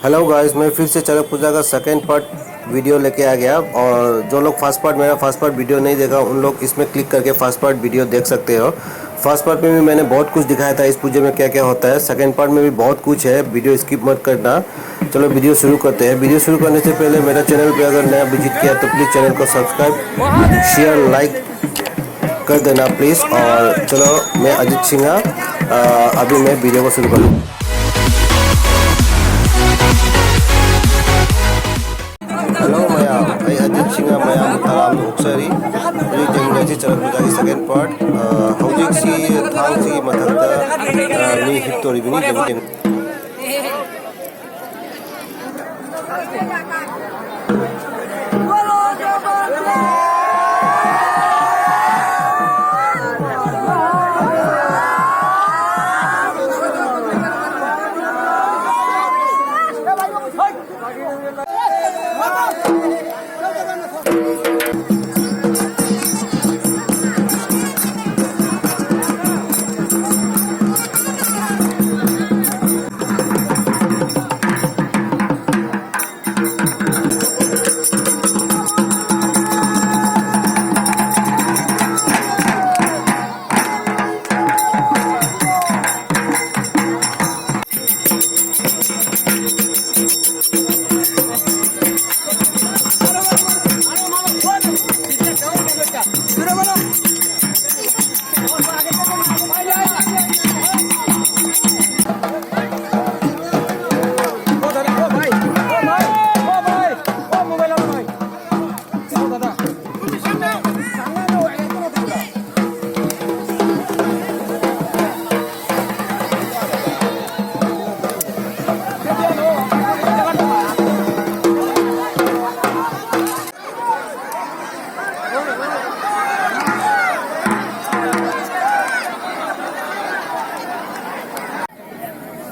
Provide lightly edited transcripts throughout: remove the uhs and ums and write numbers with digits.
Hello guys, मैं फिर से चरक पूजा का सेकेंड पार्ट वीडियो लेके आ गया। और जो लोग मेरा फर्स्ट पार्ट वीडियो नहीं देखा उन लोग इसमें क्लिक करके फर्स्ट पार्ट वीडियो देख सकते हो। फर्स्ट पार्ट में भी मैंने बहुत कुछ दिखाया था इस पूजे में क्या क्या होता है। सेकेंड पार्ट में भी बहुत कुछ है, वीडियो स्किप मत करना। चलो वीडियो शुरू करते हैं। वीडियो शुरू करने से पहले मेरा चैनल पर अगर नया विजिट किया तो प्लीज़ चैनल को सब्सक्राइब शेयर लाइक कर देना प्लीज़। और चलो मैं अजीत सिंह अभी मैं वीडियो को शुरू करूँ। हेलो मैं अजीत सिंह मैं मुताराम हुक्सरी 우리 쟁내지 저녁부자기 세컨드 파트 हौजिक थांग मथक मी हिप्तोरिबिनी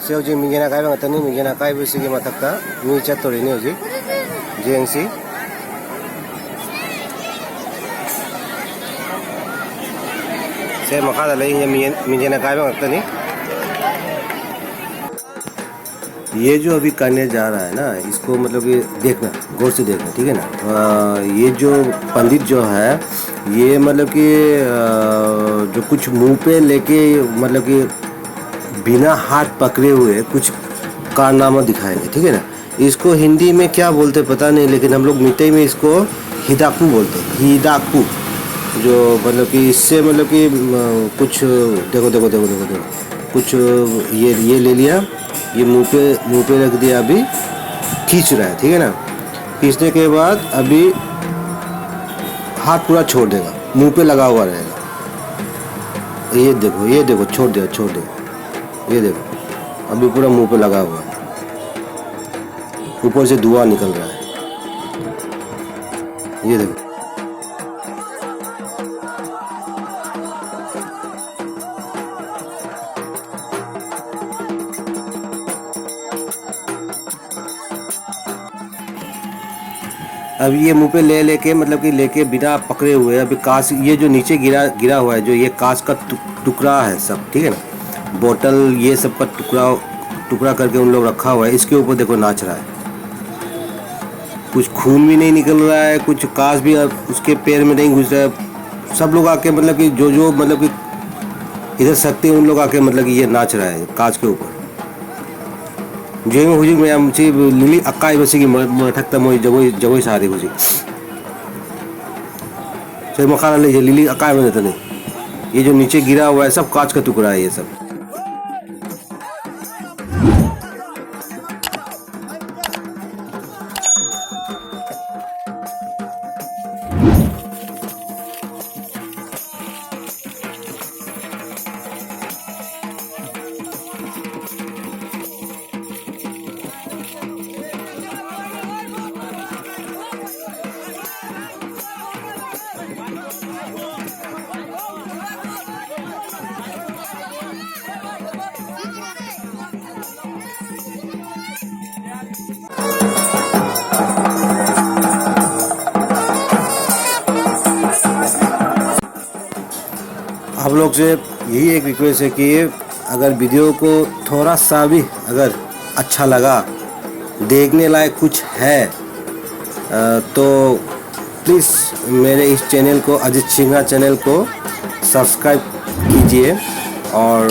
से हौजिक मिजेना कायबा ngatani मिजेना कायबसिगी मथक्ता मी चतोरिनि हौजिक जेएंसी से मखादा लई मिजेना कायबा ngatani। ये जो अभी करने जा रहा है ना इसको मतलब कि देखना गौर से देखना, ठीक है ना। ये जो पंडित जो है ये मतलब कि जो कुछ मुंह पे लेके मतलब कि बिना हाथ पकड़े हुए कुछ कारनामा दिखाएंगे, ठीक है ना। इसको हिंदी में क्या बोलते पता नहीं, लेकिन हम लोग मिठाई में इसको हिदाकू बोलते हैं। हिदाकू जो मतलब कि इससे मतलब कि कुछ देखो देखो देखो देखो देखो कुछ ये ले लिया, ये मुंह पे रख दिया, अभी खींच रहा है, ठीक है ना। खींचने के बाद अभी हाथ पूरा छोड़ देगा, मुंह पे लगा हुआ रहेगा। ये देखो छोड़ देगा। ये देखो अभी पूरा मुंह पे लगा हुआ है, ऊपर से धुआं निकल रहा है। ये देखो अब ये मुंह पे लेके मतलब कि लेके बिना पकड़े हुए अभी कांच, ये जो नीचे गिरा हुआ है जो ये कांच का टुकड़ा है सब, ठीक है ना। बोतल ये सब का टुकड़ा करके उन लोग रखा हुआ है। इसके ऊपर देखो नाच रहा है, कुछ खून भी नहीं निकल रहा है, कुछ कांच भी उसके पैर में नहीं घुस रहा है। सब लोग आके मतलब कि जो मतलब कि इधर सकते हैं उन लोग आके मतलब कि ये नाच रहा है कांच के ऊपर। जो हुजी मैं मुझे लिली अक्का बसी की मठकता मोई जगोई सारे हुजी से मखाना ले लिली अक्का में देता नहीं। ये जो नीचे गिरा हुआ है सब कांच का टुकड़ा है ये सब। आप लोग से यही एक रिक्वेस्ट है कि अगर वीडियो को थोड़ा सा भी अगर अच्छा लगा देखने लायक कुछ है तो प्लीज़ मेरे इस चैनल को, अजीत सिन्हा चैनल को सब्सक्राइब कीजिए। और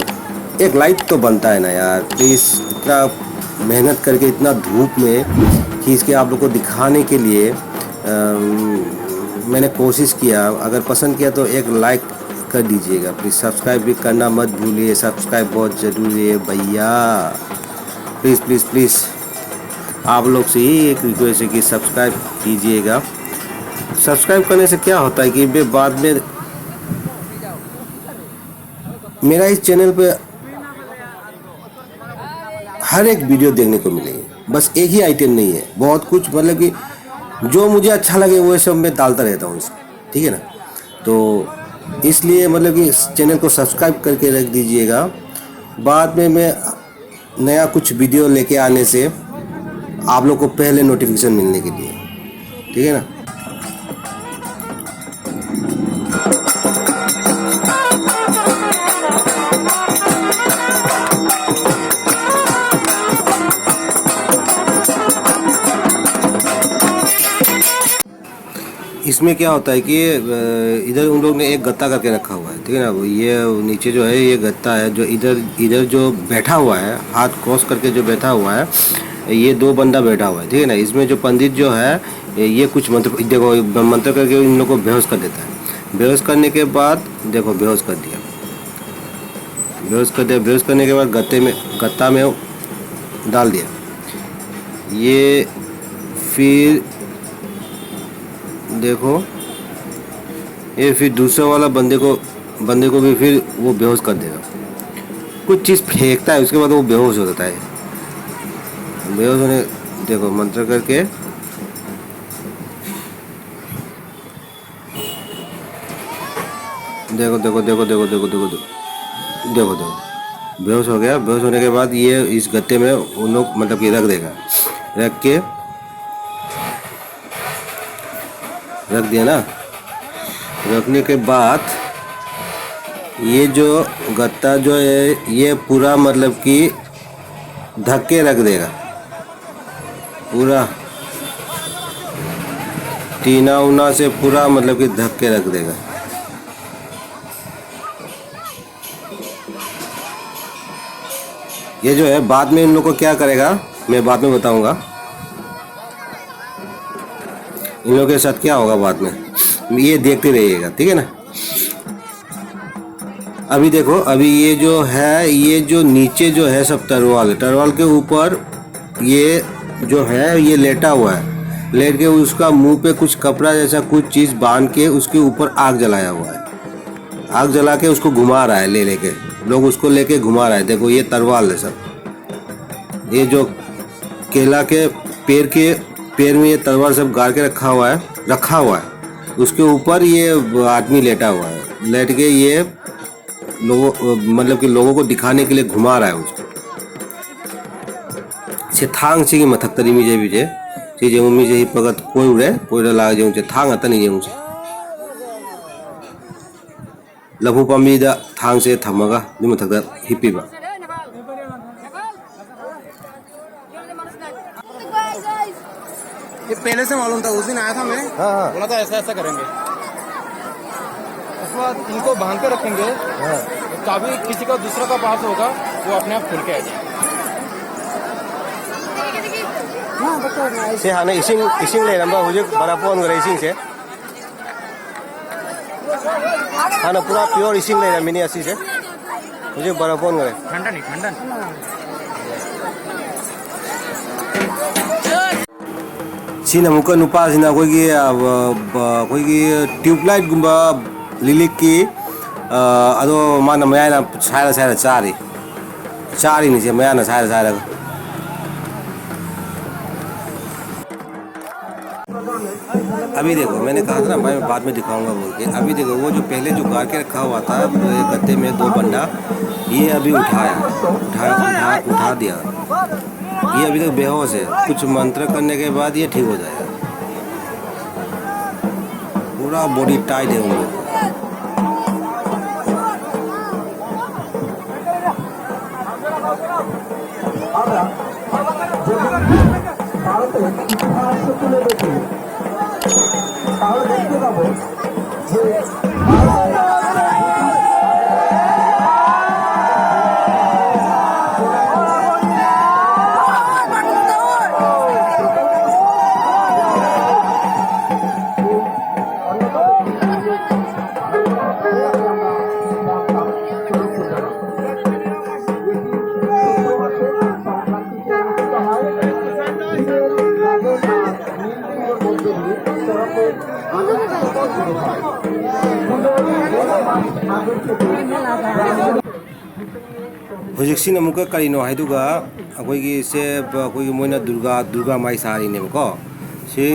एक लाइक तो बनता है ना यार, प्लीज़। इतना मेहनत करके इतना धूप में खींच के आप लोग को दिखाने के लिए मैंने कोशिश किया। अगर पसंद किया तो एक लाइक कर दीजिएगा प्लीज़। सब्सक्राइब भी करना मत भूलिए, सब्सक्राइब बहुत ज़रूरी है भैया। प्लीज़ प्लीज़ प्लीज़ आप लोग से ही एक रिक्वेस्ट है कि सब्सक्राइब कीजिएगा। सब्सक्राइब करने से क्या होता है कि वे बाद में मेरा इस चैनल पे हर एक वीडियो देखने को मिलेगी। बस एक ही आइटम नहीं है, बहुत कुछ, मतलब कि जो मुझे अच्छा लगे वो सब मैं डालता रहता हूँ इसमें, ठीक है ना। तो इसलिए मतलब कि इस चैनल को सब्सक्राइब करके रख दीजिएगा। बाद में मैं नया कुछ वीडियो लेके आने से आप लोग को पहले नोटिफिकेशन मिलने के लिए, ठीक है ना। इसमें क्या होता है कि इधर उन लोग ने एक गत्ता करके रखा हुआ है, ठीक है ना। ये नीचे जो है ये गत्ता है, जो इधर इधर जो बैठा हुआ है, हाथ क्रॉस करके जो बैठा हुआ है, ये दो बंदा बैठा हुआ है, ठीक है ना। इसमें जो पंडित जो है ये कुछ मंत्र, देखो मंत्र करके इन लोग को बेहोश कर देता है। बेहोश करने के बाद देखो बेहोश कर दिया, बेहोश कर दिया। बेहोश करने के बाद गत्ता में डाल दिया। ये फिर देखो ये फिर दूसरा वाला बंदे को भी फिर वो बेहोश कर देगा। कुछ चीज़ फेंकता है, उसके बाद वो बेहोश हो जाता है। बेहोश होने देखो मंत्र करके देखो देखो देखो देखो देखो देखो देखो देखो बेहोश हो गया। बेहोश होने के बाद ये इस गत्ते में उन लोग मतलब कि रख देगा। रख दिया ना। रखने के बाद ये जो गत्ता जो है ये पूरा मतलब कि ढक के रख देगा, पूरा टीना उना से पूरा मतलब कि ढक के रख देगा। ये जो है बाद में इन लोग को क्या करेगा मैं बाद में बताऊंगा। इन लोगों के साथ क्या होगा बाद में, ये देखते रहिएगा, ठीक है ना। अभी देखो, अभी ये जो है, ये जो नीचे जो है सब तरवाल के ऊपर ये जो है ये लेटा हुआ है। लेट के उसका मुंह पे कुछ कपड़ा जैसा कुछ चीज़ बांध के उसके ऊपर आग जलाया हुआ है। आग जला के उसको घुमा रहा है, लेके लोग उसको लेके घुमा रहा है। देखो ये तरवाल है सब। ये जो केला के पेड़ में ये तलवार सब गाड़ के रखा हुआ है। उसके ऊपर ये आदमी लेटा हुआ है। लेट के ये लोगों मतलब कि लोगों को दिखाने के लिए घुमा रहा है उसको। से थांग से मथक तरी में जे चीजें मम्मी जे पगत कोई लाग जाऊँ से थांग आता नहीं जाऊँ से लघु पामीदा थांग से थमगा मथक हिप्पीबा। ये पहले से मालूम था, उस दिन आया था मैं। हाँ। बोला था ऐसा ऐसा करेंगे। उसके बाद इनको बांध के रखेंगे। कभी किसी का दूसरा का पास होगा वो अपने आप खुल के आ जाएगा। से हाने इसिंग ले रंबा हो जो बड़ा फोन करे इसिंग से हाना पूरा प्योर इसिंग ले रहा मिनी अस्सी से मुझे बड़ा फोन करे ठंडा नहीं ठंडा सिना मुका नुपासिना अखोगी ट्यूबलाइट गुम्बा लिलिक की अदो माना मयाना सायरा चारी नहीं से मयाना सायरा अभी देखो मैंने कहा था ना भाई मैं बाद में दिखाऊंगा बोल के। अभी देखो वो जो पहले जो गाड़ के रखा हुआ था गद्दे में दो बंडा, ये अभी उठा दिया। ये अभी तक बेहोश है। कुछ मंत्र करने के बाद ये ठीक हो जाएगा। पूरा बॉडी टाइट है उन लोग। ইতিহাস তুলে দেখি তাহলে দেখতে পাবো যে ꯍꯧꯖꯤꯛꯁꯤꯅ ꯑꯃꯨꯛꯀ ꯀꯔꯤꯅꯣ ꯍꯥꯏꯗꯨꯒ ꯑꯩꯈꯣꯏꯒꯤ ꯁꯦ ꯑꯩꯈꯣꯏꯒꯤ ꯃꯣꯏꯅ ꯗꯨꯔꯒꯥ ꯃꯥꯏ ꯁꯥꯔꯤꯅꯦꯕꯀꯣ ꯁꯤ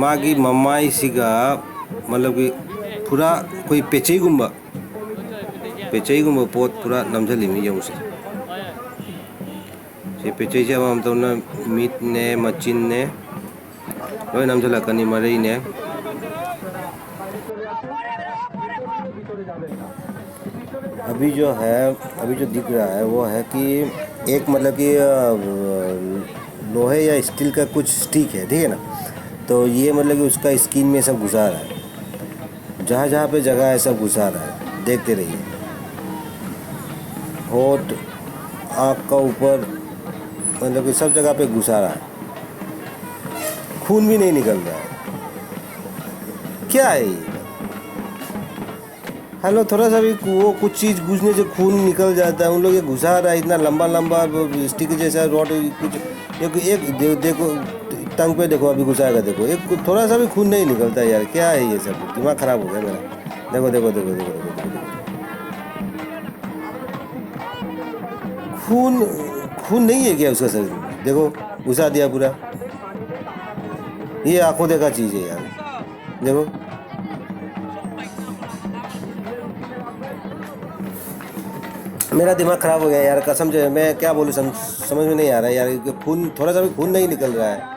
ꯃꯥꯒꯤ ꯃꯃꯥꯏꯁꯤꯒ ꯃꯇꯂꯕ ꯄꯨꯔꯥ ꯑꯩꯈꯣꯏ ꯄꯦꯆꯩꯒꯨꯝꯕ ꯄꯣꯠ ꯄꯨꯔꯥ ꯅꯝꯁꯤꯜꯂꯤꯃꯤ ꯌꯦꯡꯉꯨꯁꯦ ꯁꯤ ꯄꯦꯆꯩꯁꯦ ꯑꯃꯃꯝ ꯇꯧꯅ ꯃꯤꯠꯅꯦ ꯃꯆꯤꯟꯅꯦ लोई नमझलकनी मरई ने अभी जो है अभी जो दिख रहा है वो है कि एक मतलब कि लोहे या स्टील का कुछ स्टिक है, ठीक है ना। तो ये मतलब कि उसका स्किन में सब घुसा रहा है, जहाँ जहाँ पे जगह है सब घुसा रहा है। देखते रहिए, होठ आँख का ऊपर मतलब कि सब जगह पे घुसा रहा है, खून भी नहीं निकल रहा है। क्या है ये? हेलो, थोड़ा सा भी वो कुछ चीज़ घुसने से खून निकल जाता है। उन लोग ये घुसा रहा है इतना लंबा लंबा स्टिक जैसा रॉड, कुछ एक देखो टंग पे देखो, अभी घुसाएगा देखो, एक थोड़ा सा भी खून नहीं निकलता है यार। क्या है ये सब? दिमाग खराब हो गया मेरा। देखो देखो देखो देखो देखो, देखो, देखो। खून नहीं है क्या उसका शरीर में? देखो घुसा दिया पूरा। ये आंखों देखा चीज़ है यार, देखो। मेरा दिमाग खराब हो गया यार, कसम से। मैं क्या बोलूँ, समझ में नहीं आ रहा है यार। खून, थोड़ा सा भी खून नहीं निकल रहा है।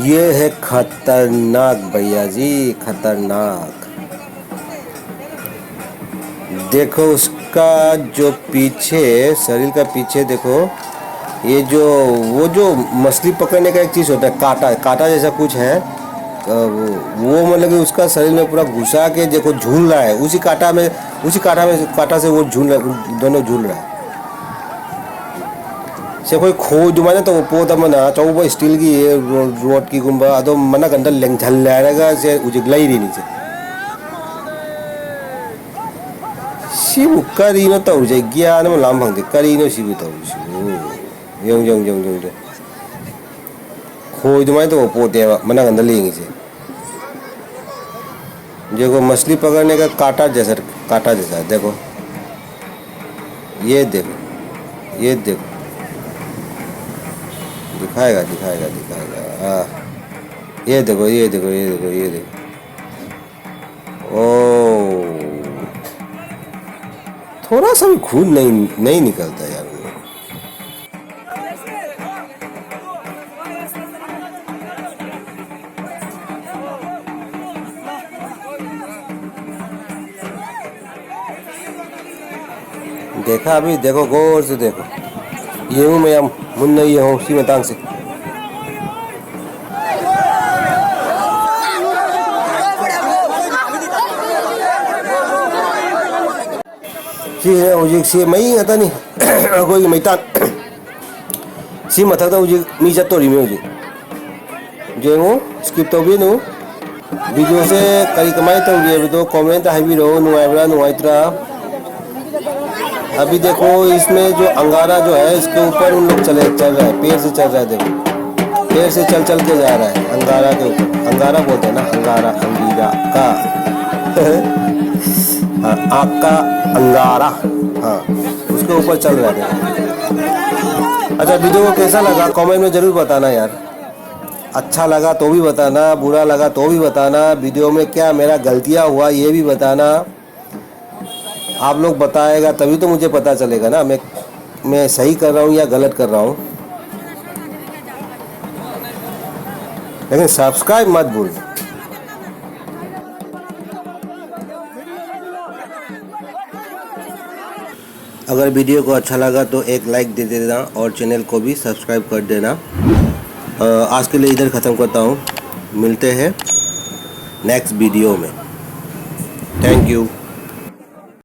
ये है खतरनाक भैया जी, खतरनाक। देखो उसका जो पीछे, शरीर का पीछे देखो, ये जो वो जो मछली पकड़ने का एक चीज़ होता है, कांटा जैसा कुछ है, वो मतलब कि उसका शरीर में पूरा घुसा के देखो झूल रहा है। उसी कांटा से वो दोनों झूल रहा है। से कोई खो जुमाने तो पोत मना चौबो स्टील की ये रोड की गुंबा अदो मना गंदा लेंग झल लाएगा से उजिक लाई रही नीचे सिबु करीनो तो उजे ज्ञान में लाम भंगे करीनो सिबु तो यंग यंग यंग यंग खो जुमाने तो पोते मना गंदा लेंगे से देखो मछली पकड़ने का कांटा जैसा देखो, ये देखो, ये देखो, दिखाएगा। ये देखो, ये देखो, ये देखो, ये देखो। ओ, थोड़ा सा भी खून नहीं निकलता यार। देखा अभी, देखो गौर से देखो, ये हूँ मैं, मुन्ना ये हूँ उसी मतांग से। सी है उजिक सी मई आता नहीं कोई मैतान सी मथकता उजिक मी चत्तोरी में उजिक जेंगो स्किप तो भी नु वीडियो से कई कमाई तो भी तो कमेंट हाई भी रहो नुआइब्रा नुआइत्रा। अभी देखो इसमें जो अंगारा जो है इसके ऊपर उन लोग चल रहा है, पैर से चल रहा है, देखो पैर से चल चल के जा रहा है अंगारा के ऊपर। अंगारा बोलते हैं ना, अंगारा अंगीरा का हाँ, आग का अंगारा, हाँ उसके ऊपर चल रहा है। अच्छा वीडियो को कैसा लगा कमेंट में ज़रूर बताना यार। अच्छा लगा तो भी बताना, बुरा लगा तो भी बताना, वीडियो में क्या मेरा गलतियाँ हुआ ये भी बताना। आप लोग बताएगा तभी तो मुझे पता चलेगा ना मैं सही कर रहा हूँ या गलत कर रहा हूँ। लेकिन सब्सक्राइब मत भूलना। अगर वीडियो को अच्छा लगा तो एक लाइक दे देना और चैनल को भी सब्सक्राइब कर देना। आज के लिए इधर ख़त्म करता हूँ, मिलते हैं नेक्स्ट वीडियो में। Thank you.